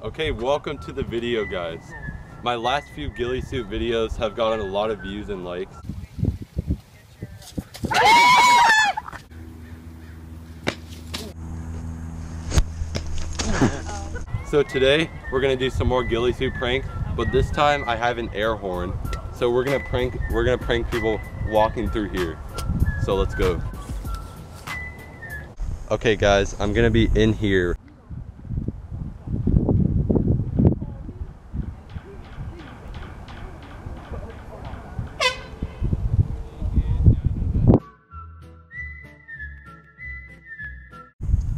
Okay, welcome to the video, guys. My last few ghillie suit videos have gotten a lot of views and likes. So today we're gonna do some more ghillie suit pranks, but this time I have an air horn. So we're gonna prank people walking through here. So let's go. Okay guys, I'm gonna be in here.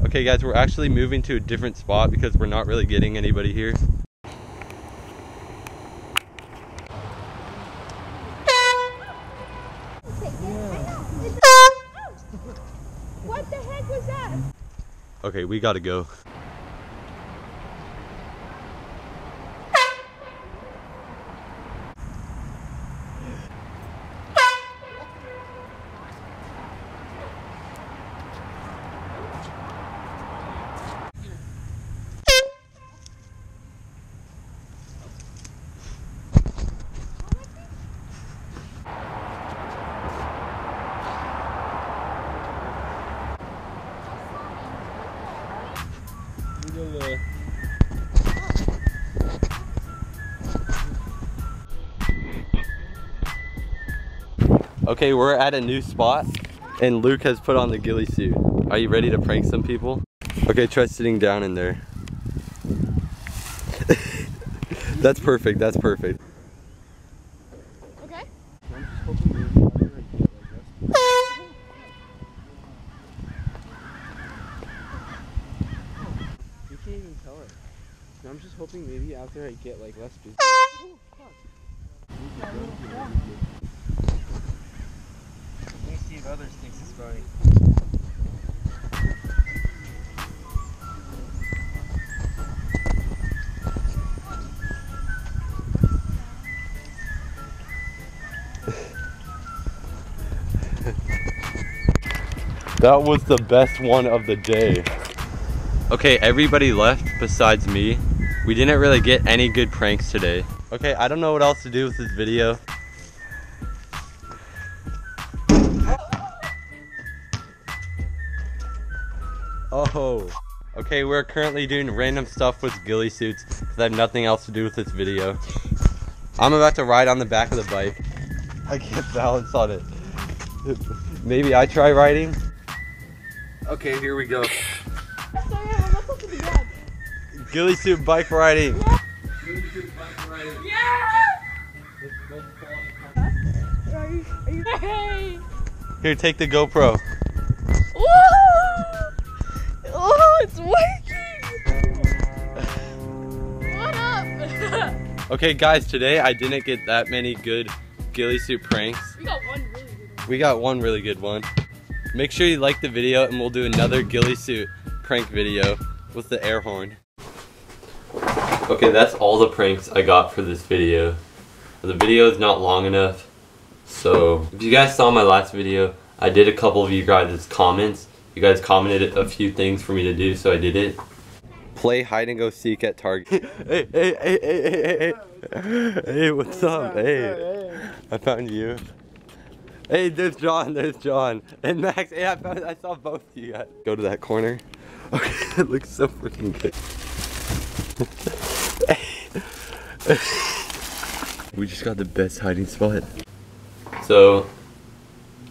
Okay guys, we're actually moving to a different spot because we're not really getting anybody here. What the heck was that? Okay, we gotta go. Okay, we're at a new spot and Luke has put on the ghillie suit. Are you ready to prank some people? Okay, try sitting down in there. That's perfect, that's perfect. Okay. You can't even tell her. No, I'm just hoping maybe out there I get like less busy. Oh, fuck. Let me see if others think it's funny. That was the best one of the day. Okay, everybody left besides me. We didn't really get any good pranks today. Okay, I don't know what else to do with this video. Oh, okay, we're currently doing random stuff with ghillie suits because I have nothing else to do with this video. I'm about to ride on the back of the bike. I can't balance on it. Maybe I try riding? Okay, here we go. Ghillie suit bike riding. Yeah. Ghillie suit bike riding. Yeah. Are you hey. Here, take the GoPro. Woo! Oh, it's working! What up? Okay guys, today I didn't get that many good ghillie suit pranks. We got one really good one. We got one really good one. Make sure you like the video and we'll do another ghillie suit prank video with the air horn. Okay, that's all the pranks I got for this video. The video is not long enough, so if you guys saw my last video, I did a couple of you guys' comments. You guys commented a few things for me to do, so I did it. Play hide and go seek at Target. Hey, hey, what's up? Hey, I found you. Hey, there's John, and Max. Hey, I saw both of you guys. Go to that corner. Okay, it looks so freaking good. We just got the best hiding spot. So,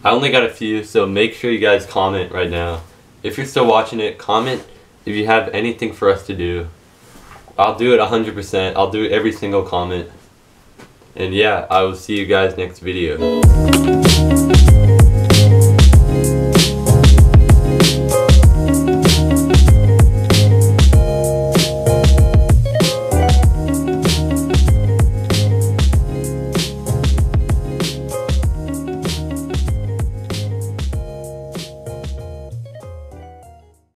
I only got a few, so make sure you guys comment right now. If you're still watching it, comment if you have anything for us to do. I'll do it 100%. I'll do every single comment. And yeah, I will see you guys next video.